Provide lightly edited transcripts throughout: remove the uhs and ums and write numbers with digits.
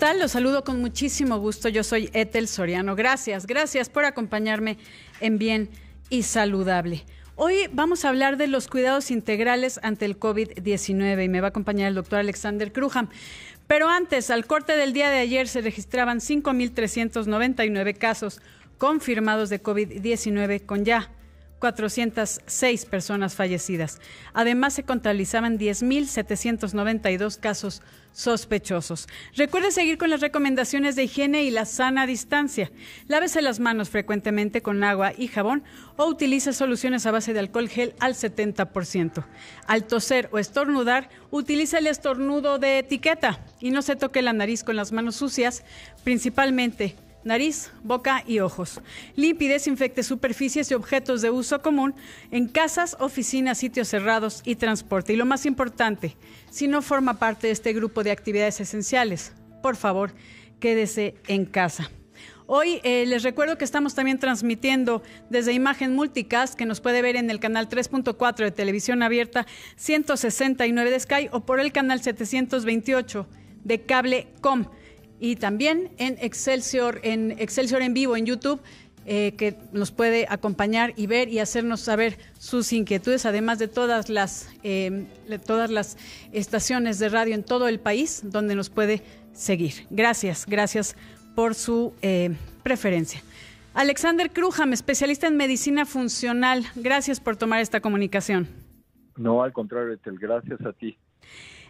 tal? Los saludo con muchísimo gusto. Yo soy Ethel Soriano. Gracias por acompañarme en Bien y Saludable. Hoy vamos a hablar de los cuidados integrales ante el COVID-19 y me va a acompañar el doctor Alexander Krujam. Pero antes, al corte del día de ayer se registraban 5,399 casos confirmados de COVID-19 con ya 406 personas fallecidas. Además, se contabilizaban 10,792 casos sospechosos. Recuerde seguir con las recomendaciones de higiene y la sana distancia. Lávese las manos frecuentemente con agua y jabón o utilice soluciones a base de alcohol gel al 70%. Al toser o estornudar, utilice el estornudo de etiqueta y no se toque la nariz con las manos sucias, principalmente nariz, boca y ojos. Limpie y desinfecte superficies y objetos de uso común en casas, oficinas, sitios cerrados y transporte. Y lo más importante, si no forma parte de este grupo de actividades esenciales, por favor, quédese en casa. Hoy les recuerdo que estamos también transmitiendo desde Imagen Multicast, que nos puede ver en el canal 3.4 de Televisión Abierta, 169 de Sky o por el canal 728 de Cable Com. Y también en Excelsior en vivo en YouTube, que nos puede acompañar y ver y hacernos saber sus inquietudes, además de todas las estaciones de radio en todo el país donde nos puede seguir. Gracias por su preferencia. Alexander Krujam, especialista en medicina funcional, gracias por tomar esta comunicación. No, al contrario, Ethel, gracias a ti.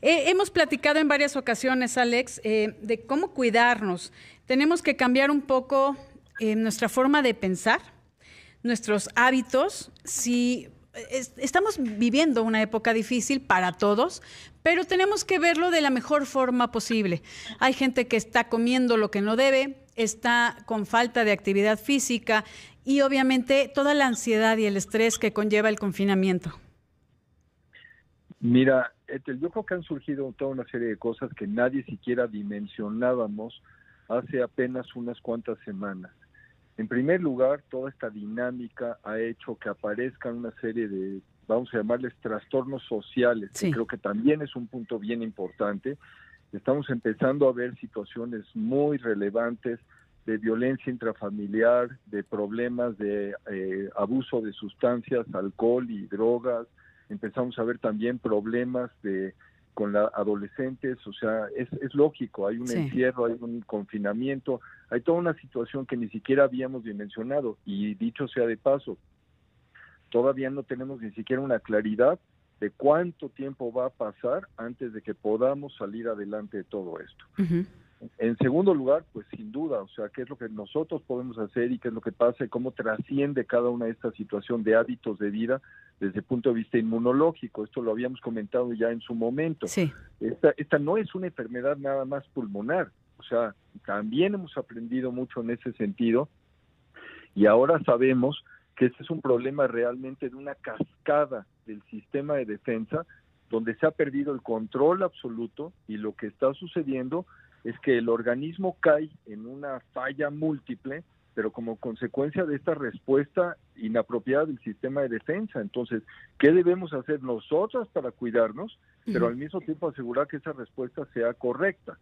Hemos platicado en varias ocasiones, Alex, de cómo cuidarnos. Tenemos que cambiar un poco nuestra forma de pensar, nuestros hábitos. Si estamos viviendo una época difícil para todos, pero tenemos que verlo de la mejor forma posible. Hay gente que está comiendo lo que no debe, está con falta de actividad física y obviamente toda la ansiedad y el estrés que conlleva el confinamiento. Mira, Ethel, yo creo que han surgido toda una serie de cosas que nadie siquiera dimensionábamos hace apenas unas cuantas semanas. En primer lugar, toda esta dinámica ha hecho que aparezcan una serie de, vamos a llamarles trastornos sociales, sí, que creo que también es un punto bien importante. Estamos empezando a ver situaciones muy relevantes de violencia intrafamiliar, de problemas de abuso de sustancias, alcohol y drogas. Empezamos a ver también problemas con los adolescentes, o sea, es lógico, hay un encierro, hay un confinamiento, hay toda una situación que ni siquiera habíamos dimensionado, y dicho sea de paso, todavía no tenemos ni siquiera una claridad de cuánto tiempo va a pasar antes de que podamos salir adelante de todo esto. Uh-huh. En segundo lugar, pues sin duda, o sea, qué es lo que nosotros podemos hacer y qué es lo que pasa y cómo trasciende cada una de estas situaciones de hábitos de vida desde el punto de vista inmunológico. Esto lo habíamos comentado ya en su momento. Sí. Esta no es una enfermedad nada más pulmonar, o sea, también hemos aprendido mucho en ese sentido y ahora sabemos que este es un problema realmente de una cascada del sistema de defensa donde se ha perdido el control absoluto y lo que está sucediendo es que el organismo cae en una falla múltiple, pero como consecuencia de esta respuesta inapropiada del sistema de defensa. Entonces, ¿qué debemos hacer nosotros para cuidarnos, pero al mismo tiempo asegurar que esa respuesta sea correcta?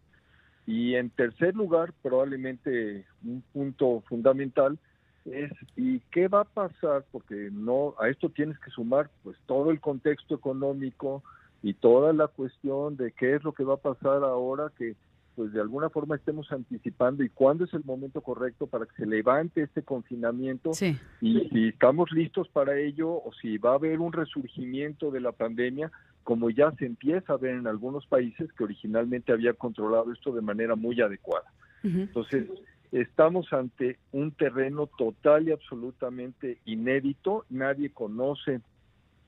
Y en tercer lugar, probablemente un punto fundamental es, ¿y qué va a pasar? Porque no, a esto tienes que sumar pues todo el contexto económico y toda la cuestión de qué es lo que va a pasar ahora que pues de alguna forma estemos anticipando y cuándo es el momento correcto para que se levante este confinamiento. Sí. Y si estamos listos para ello o si va a haber un resurgimiento de la pandemia, como ya se empieza a ver en algunos países que originalmente había controlado esto de manera muy adecuada. Uh-huh. Entonces, estamos ante un terreno total y absolutamente inédito, nadie conoce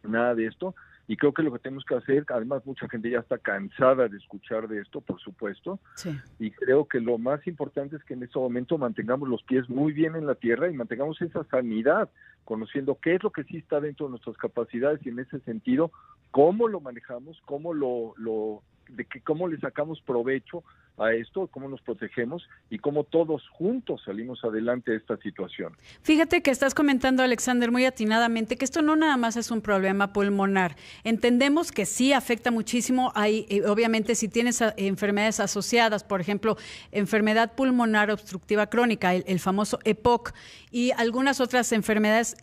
nada de esto, y creo que lo que tenemos que hacer, además mucha gente ya está cansada de escuchar de esto, por supuesto, sí, y creo que lo más importante es que en este momento mantengamos los pies muy bien en la tierra y mantengamos esa sanidad, conociendo qué es lo que sí está dentro de nuestras capacidades y en ese sentido, cómo lo manejamos, cómo le sacamos provecho a esto, cómo nos protegemos y cómo todos juntos salimos adelante de esta situación. Fíjate que estás comentando, Alexander, muy atinadamente, que esto no nada más es un problema pulmonar. Entendemos que sí afecta muchísimo. Hay, obviamente, si tienes enfermedades asociadas, por ejemplo, enfermedad pulmonar obstructiva crónica, el famoso EPOC, y algunas otras enfermedades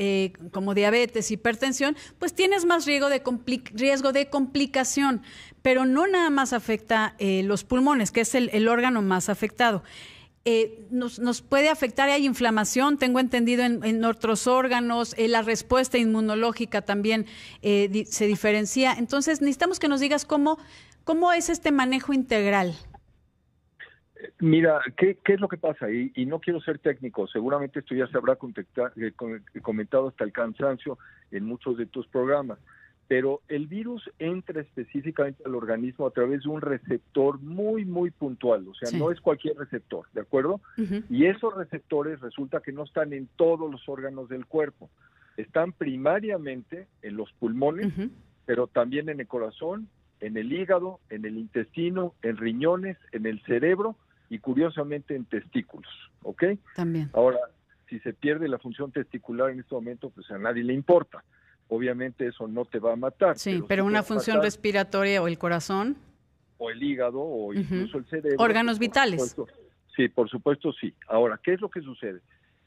como diabetes, hipertensión, pues tienes más riesgo de complicación, pero no nada más afecta los pulmones, que es el órgano más afectado. Nos puede afectar, hay inflamación, tengo entendido, en otros órganos, la respuesta inmunológica también se diferencia. Entonces, necesitamos que nos digas cómo es este manejo integral. Mira, ¿qué es lo que pasa? Y no quiero ser técnico, seguramente esto ya se habrá comentado hasta el cansancio en muchos de tus programas, pero el virus entra específicamente al organismo a través de un receptor muy, muy puntual, o sea, sí, no es cualquier receptor, ¿de acuerdo? Uh-huh. Y esos receptores resulta que no están en todos los órganos del cuerpo, están primariamente en los pulmones, uh-huh, pero también en el corazón, en el hígado, en el intestino, en riñones, en el cerebro y curiosamente en testículos, ¿ok? También. Ahora, si se pierde la función testicular en este momento, pues a nadie le importa. Obviamente eso no te va a matar. Sí, pero una función respiratoria o el corazón. O el hígado o incluso el cerebro. Órganos vitales. Sí, por supuesto sí. Ahora, ¿qué es lo que sucede?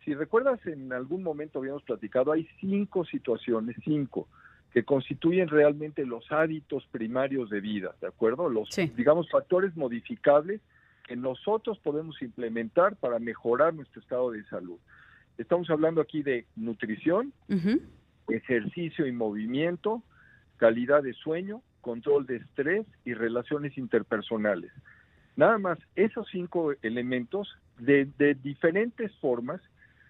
Si recuerdas, en algún momento habíamos platicado, hay 5 situaciones, que constituyen realmente los hábitos primarios de vida, ¿de acuerdo? Los, sí, digamos, factores modificables que nosotros podemos implementar para mejorar nuestro estado de salud. Estamos hablando aquí de nutrición, uh-huh, ejercicio y movimiento, calidad de sueño, control de estrés y relaciones interpersonales. Nada más, esos 5 elementos de diferentes formas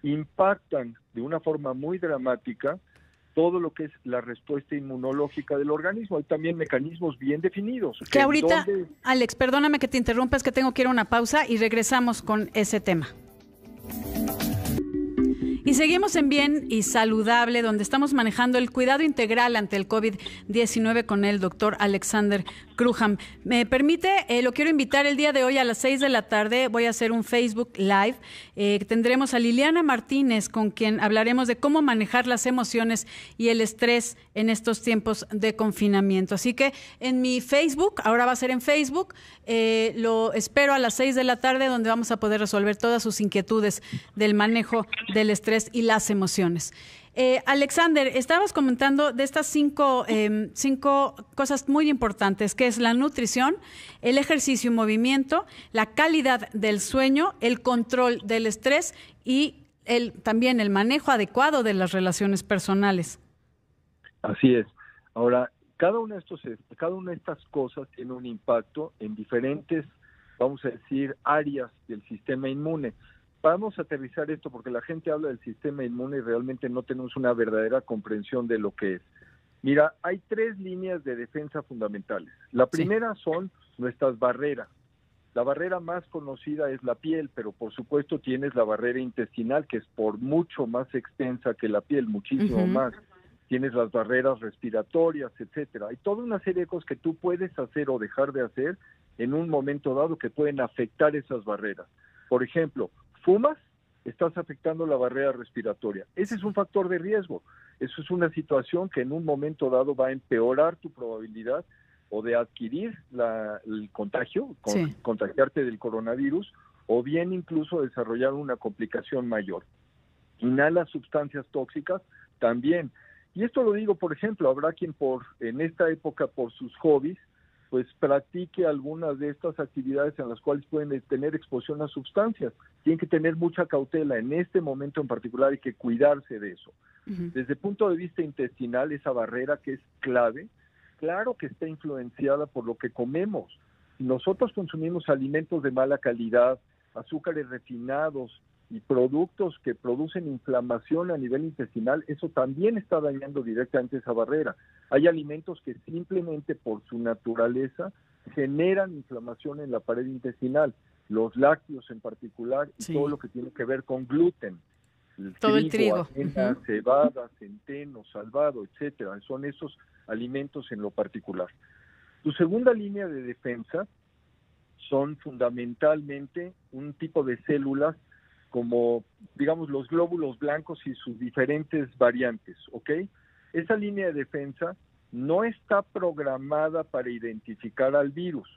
impactan de una forma muy dramática todo lo que es la respuesta inmunológica del organismo. Hay también mecanismos bien definidos. Que ahorita, Alex, perdóname que te interrumpa, es que tengo que ir a una pausa y regresamos con ese tema. Y seguimos en Bien y Saludable, donde estamos manejando el cuidado integral ante el COVID-19 con el doctor Alexander Cruham. Me permite, lo quiero invitar el día de hoy a las 6 de la tarde, voy a hacer un Facebook Live. Tendremos a Liliana Martínez, con quien hablaremos de cómo manejar las emociones y el estrés en estos tiempos de confinamiento. Así que en mi Facebook, ahora va a ser en Facebook, lo espero a las 6 de la tarde, donde vamos a poder resolver todas sus inquietudes del manejo del estrés y las emociones. Alexander, estabas comentando de estas 5 cosas muy importantes, que es la nutrición, el ejercicio y movimiento, la calidad del sueño, el control del estrés y también el manejo adecuado de las relaciones personales. Así es. Ahora, cada una de estas cosas tiene un impacto en diferentes, vamos a decir, áreas del sistema inmune. Vamos a aterrizar esto porque la gente habla del sistema inmune y realmente no tenemos una verdadera comprensión de lo que es. Mira, hay 3 líneas de defensa fundamentales. La primera son nuestras barreras. La barrera más conocida es la piel, pero por supuesto tienes la barrera intestinal, que es por mucho más extensa que la piel, muchísimo más. Tienes las barreras respiratorias, etcétera. Hay toda una serie de cosas que tú puedes hacer o dejar de hacer en un momento dado que pueden afectar esas barreras. Por ejemplo, fumas, estás afectando la barrera respiratoria. Ese es un factor de riesgo. Eso es una situación que en un momento dado va a empeorar tu probabilidad o de adquirir el contagio, contagiarte del coronavirus, o bien incluso desarrollar una complicación mayor. Inhalas sustancias tóxicas también. Y esto lo digo, por ejemplo, habrá quien en esta época por sus hobbies pues practique algunas de estas actividades en las cuales pueden tener exposición a sustancias. Tienen que tener mucha cautela. En este momento en particular hay que cuidarse de eso. Uh-huh. Desde el punto de vista intestinal, esa barrera que es clave, claro que está influenciada por lo que comemos. Si nosotros consumimos alimentos de mala calidad, azúcares refinados y productos que producen inflamación a nivel intestinal, eso también está dañando directamente esa barrera. Hay alimentos que simplemente por su naturaleza generan inflamación en la pared intestinal, los lácteos en particular, y todo lo que tiene que ver con gluten. El trigo. Avena, cebada, centeno, salvado, etcétera. Son esos alimentos en lo particular. Tu segunda línea de defensa son fundamentalmente un tipo de células como, digamos, los glóbulos blancos y sus diferentes variantes, ¿ok? Esa línea de defensa no está programada para identificar al virus,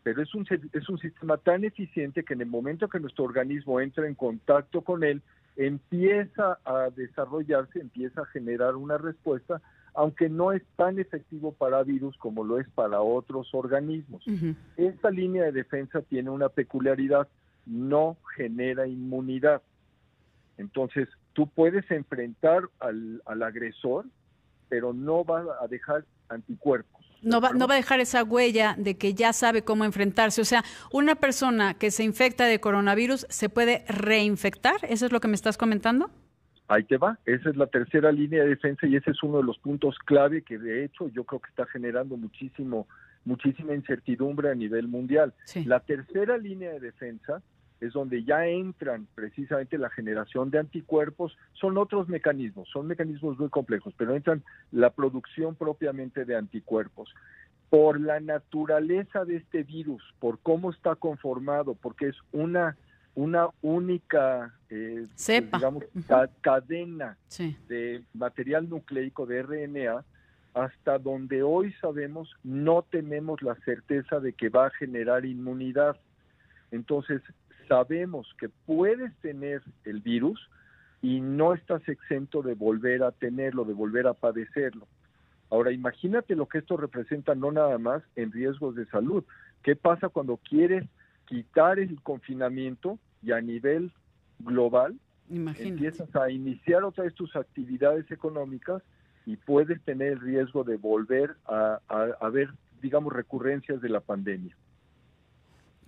pero es un sistema tan eficiente que en el momento que nuestro organismo entra en contacto con él, empieza a desarrollarse, empieza a generar una respuesta, aunque no es tan efectivo para virus como lo es para otros organismos. Uh-huh. Esta línea de defensa tiene una peculiaridad, no genera inmunidad. Entonces, tú puedes enfrentar al agresor, pero no va a dejar anticuerpos. No va a dejar esa huella de que ya sabe cómo enfrentarse. O sea, una persona que se infecta de coronavirus se puede reinfectar. ¿Eso es lo que me estás comentando? Ahí te va. Esa es la tercera línea de defensa y ese es uno de los puntos clave que de hecho yo creo que está generando muchísima incertidumbre a nivel mundial. Sí. La tercera línea de defensa es donde ya entran precisamente la generación de anticuerpos, son otros mecanismos, son mecanismos muy complejos, pero entran la producción propiamente de anticuerpos. Por la naturaleza de este virus, por cómo está conformado, porque es una única cepa, digamos, cadena sí, de material nucleico de RNA, hasta donde hoy sabemos no tenemos la certeza de que va a generar inmunidad. Entonces, sabemos que puedes tener el virus y no estás exento de volver a tenerlo, de volver a padecerlo. Ahora, imagínate lo que esto representa no nada más en riesgos de salud. ¿Qué pasa cuando quieres quitar el confinamiento y a nivel global empiezas a iniciar otra vez tus actividades económicas y puedes tener el riesgo de volver a ver, digamos, recurrencias de la pandemia?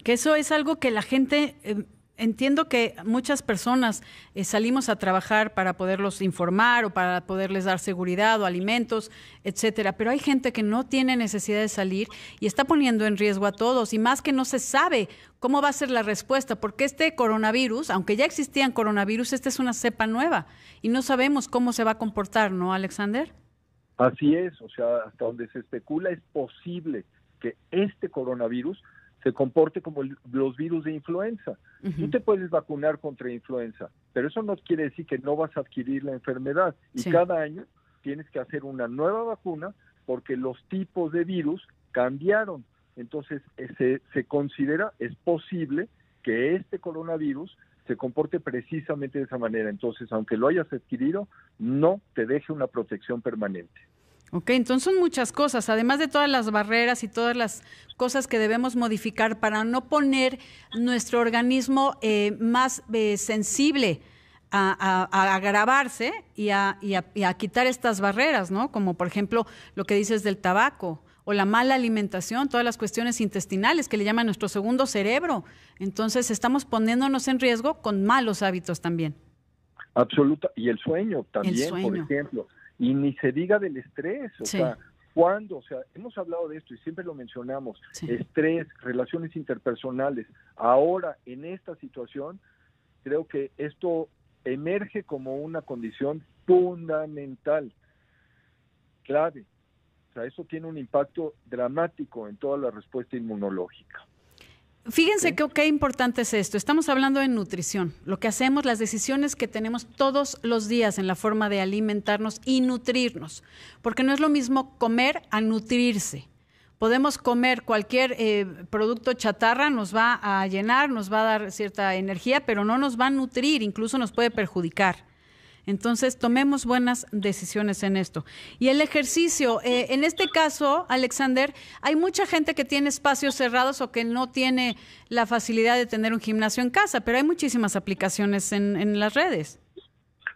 Que eso es algo que la gente, entiendo que muchas personas salimos a trabajar para poderlos informar o para poderles dar seguridad o alimentos, etcétera, pero hay gente que no tiene necesidad de salir y está poniendo en riesgo a todos, y más que no se sabe cómo va a ser la respuesta, porque este coronavirus, aunque ya existían coronavirus, esta es una cepa nueva y no sabemos cómo se va a comportar, ¿no, Alexander? Así es, o sea, hasta donde se especula es posible que este coronavirus se comporte como los virus de influenza. Uh-huh. Tú te puedes vacunar contra influenza, pero eso no quiere decir que no vas a adquirir la enfermedad. Y sí, cada año tienes que hacer una nueva vacuna porque los tipos de virus cambiaron. Entonces, se considera, es posible que este coronavirus se comporte precisamente de esa manera. Entonces, aunque lo hayas adquirido, no te deje una protección permanente. Ok, entonces son muchas cosas, además de todas las barreras y todas las cosas que debemos modificar para no poner nuestro organismo más sensible a agravarse y a quitar estas barreras, ¿no? Como por ejemplo lo que dices del tabaco o la mala alimentación, todas las cuestiones intestinales que le llaman nuestro segundo cerebro. Entonces estamos poniéndonos en riesgo con malos hábitos también. Absoluta, y el sueño también, por ejemplo. Y ni se diga del estrés, o sea, hemos hablado de esto y siempre lo mencionamos, estrés, relaciones interpersonales. Ahora, en esta situación, creo que esto emerge como una condición fundamental, clave. O sea, eso tiene un impacto dramático en toda la respuesta inmunológica. Fíjense qué importante es esto. Estamos hablando de nutrición, lo que hacemos, las decisiones que tenemos todos los días en la forma de alimentarnos y nutrirnos, porque no es lo mismo comer a nutrirse. Podemos comer cualquier producto chatarra, nos va a llenar, nos va a dar cierta energía, pero no nos va a nutrir, incluso nos puede perjudicar. Entonces, tomemos buenas decisiones en esto. Y el ejercicio, en este caso, Alexander, hay mucha gente que tiene espacios cerrados o que no tiene la facilidad de tener un gimnasio en casa, pero hay muchísimas aplicaciones en las redes.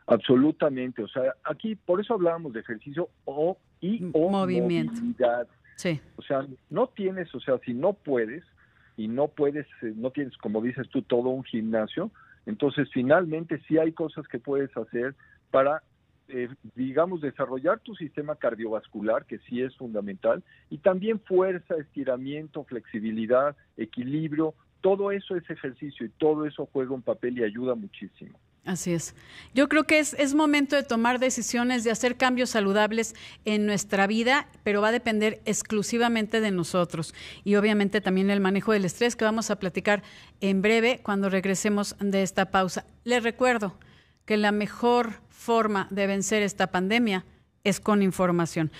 Absolutamente, o sea, aquí por eso hablábamos de ejercicio o movilidad. Sí. O sea, no tienes, o sea, si no puedes y no tienes, como dices tú, todo un gimnasio. Entonces, finalmente, sí hay cosas que puedes hacer para, digamos, desarrollar tu sistema cardiovascular, que sí es fundamental, y también fuerza, estiramiento, flexibilidad, equilibrio, todo eso es ejercicio y todo eso juega un papel y ayuda muchísimo. Así es. Yo creo que es momento de tomar decisiones, de hacer cambios saludables en nuestra vida, pero va a depender exclusivamente de nosotros. Y obviamente también el manejo del estrés, que vamos a platicar en breve cuando regresemos de esta pausa. Les recuerdo que la mejor forma de vencer esta pandemia es con información.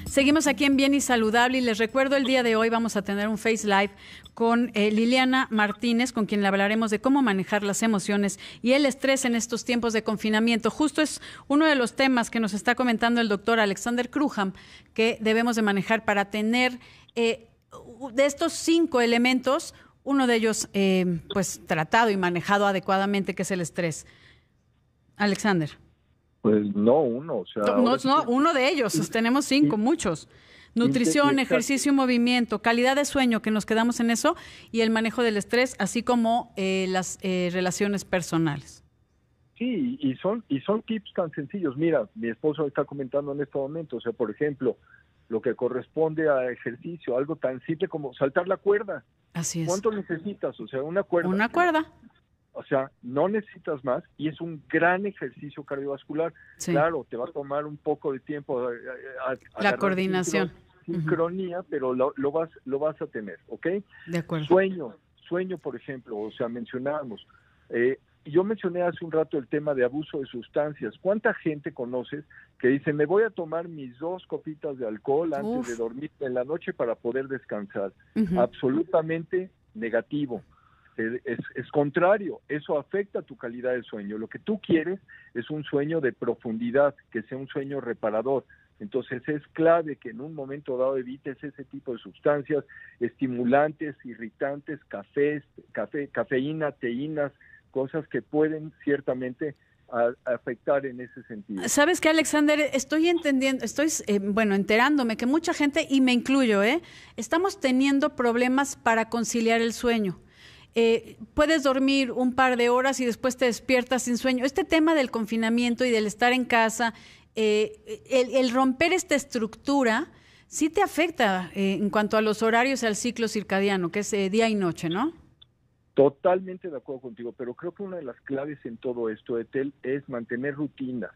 Seguimos aquí en Bien y Saludable y les recuerdo el día de hoy vamos a tener un Face Live con Liliana Martínez, con quien le hablaremos de cómo manejar las emociones y el estrés en estos tiempos de confinamiento. Justo es uno de los temas que nos está comentando el doctor Alexander Cruham que debemos de manejar para tener de estos 5 elementos, uno de ellos pues tratado y manejado adecuadamente, que es el estrés. Alexander. Pues no uno, o sea... No, uno de ellos, tenemos 5, muchos. Nutrición, ejercicio y movimiento, calidad de sueño, que nos quedamos en eso, y el manejo del estrés, así como las relaciones personales. Sí, y son tips tan sencillos. Mira, mi esposo está comentando en este momento, o sea, por ejemplo, lo que corresponde a ejercicio, algo tan simple como saltar la cuerda. Así es. ¿Cuánto necesitas? O sea, una cuerda. Una cuerda. O sea, no necesitas más y es un gran ejercicio cardiovascular. Sí. Claro, te va a tomar un poco de tiempo la coordinación, sincronía, pero lo vas a tener, ¿ok? De acuerdo. Sueño, por ejemplo, o sea, mencionábamos. Yo mencioné hace un rato el tema de abuso de sustancias. ¿Cuánta gente conoces que dice, me voy a tomar mis 2 copitas de alcohol antes de dormir en la noche para poder descansar? Absolutamente negativo. Es contrario, eso afecta tu calidad de sueño. Lo que tú quieres es un sueño de profundidad, que sea un sueño reparador. Entonces es clave que en un momento dado evites ese tipo de sustancias, estimulantes, irritantes, cafeína, teínas, cosas que pueden ciertamente afectar en ese sentido. ¿Sabes qué, Alexander? Estoy enterándome que mucha gente, y me incluyo, estamos teniendo problemas para conciliar el sueño. Puedes dormir un par de horas y después te despiertas sin sueño. Este tema del confinamiento y del estar en casa, el romper esta estructura, sí te afecta en cuanto a los horarios y al ciclo circadiano, que es día y noche, ¿no? Totalmente de acuerdo contigo, pero creo que una de las claves en todo esto, Etel, es mantener rutinas.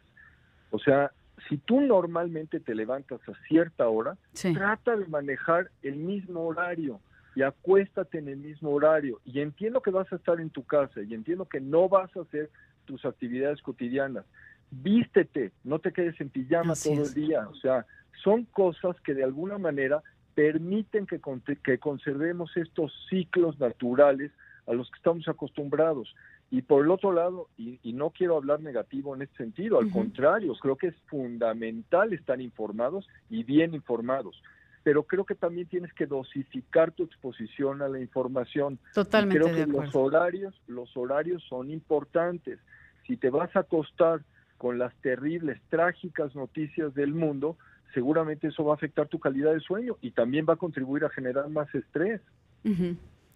O sea, si tú normalmente te levantas a cierta hora, trata de manejar el mismo horario. Y acuéstate en el mismo horario. Y entiendo que vas a estar en tu casa y entiendo que no vas a hacer tus actividades cotidianas. Vístete, no te quedes en pijama todo el día. O sea, son cosas que de alguna manera permiten que conservemos estos ciclos naturales a los que estamos acostumbrados. Y por el otro lado, y no quiero hablar negativo en este sentido, al contrario, creo que es fundamental estar informados y bien informados. Pero creo que también tienes que dosificar tu exposición a la información. Totalmente. Y creo que los horarios son importantes. Si te vas a acostar con las terribles, trágicas noticias del mundo, seguramente eso va a afectar tu calidad de sueño y también va a contribuir a generar más estrés.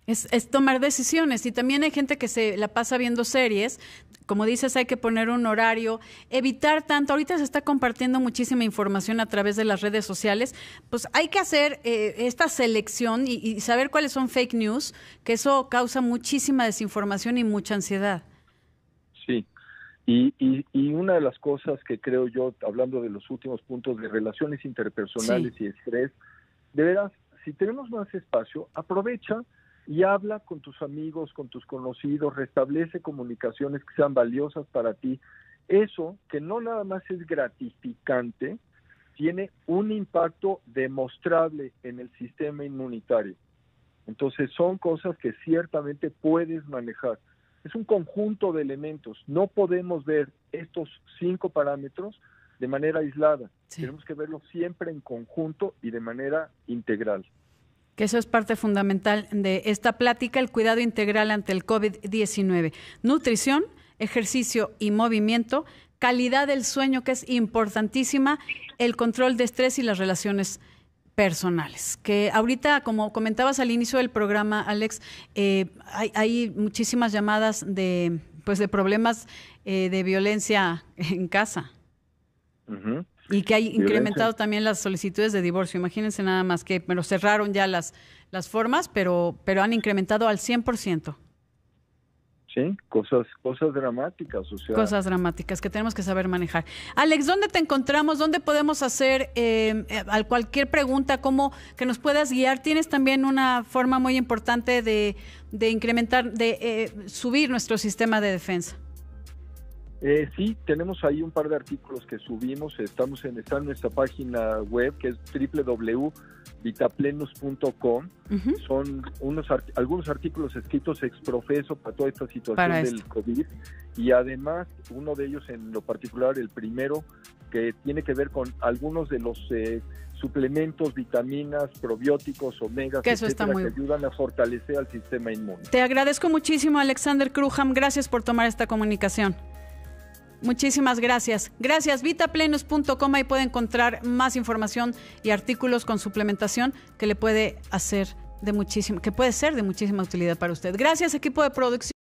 Es tomar decisiones, y también hay gente que se la pasa viendo series. Como dices, hay que poner un horario, evitar tanto. Ahorita se está compartiendo muchísima información a través de las redes sociales. Pues hay que hacer esta selección y saber cuáles son fake news, que eso causa muchísima desinformación y mucha ansiedad. Sí, y una de las cosas que creo yo, hablando de los últimos puntos de relaciones interpersonales y estrés, de veras, si tenemos más espacio, aprovecha y habla con tus amigos, con tus conocidos, restablece comunicaciones que sean valiosas para ti. Eso, que no nada más es gratificante, tiene un impacto demostrable en el sistema inmunitario. Entonces son cosas que ciertamente puedes manejar. Es un conjunto de elementos. No podemos ver estos 5 parámetros de manera aislada. Tenemos que verlos siempre en conjunto y de manera integral. Que eso es parte fundamental de esta plática, el cuidado integral ante el COVID-19. Nutrición, ejercicio y movimiento, calidad del sueño, que es importantísima, el control de estrés y las relaciones personales. Que ahorita, como comentabas al inicio del programa, Alex, hay muchísimas llamadas de problemas de violencia en casa. Y que hay incrementado también las solicitudes de divorcio. Imagínense nada más que cerraron ya las formas, pero han incrementado al 100%. Sí, cosas dramáticas, o sea. Cosas dramáticas que tenemos que saber manejar. Alex, ¿dónde te encontramos? ¿Dónde podemos hacer cualquier pregunta? ¿Cómo que nos puedas guiar? Tienes también una forma muy importante de incrementar, de subir nuestro sistema de defensa. Sí, tenemos ahí un par de artículos que subimos, está en nuestra página web, que es www.vitaplenus.com. Son algunos artículos escritos ex profeso para toda esta situación del COVID, y además uno de ellos en lo particular, el primero, que tiene que ver con algunos de los suplementos, vitaminas, probióticos, omegas, que etcétera, que ayudan a fortalecer al sistema inmune. Te agradezco muchísimo, Alexander Crujam, gracias por tomar esta comunicación. Muchísimas gracias. Gracias. Vitaplenus.com, ahí puede encontrar más información y artículos con suplementación que le puede ser de muchísima utilidad para usted. Gracias, equipo de producción.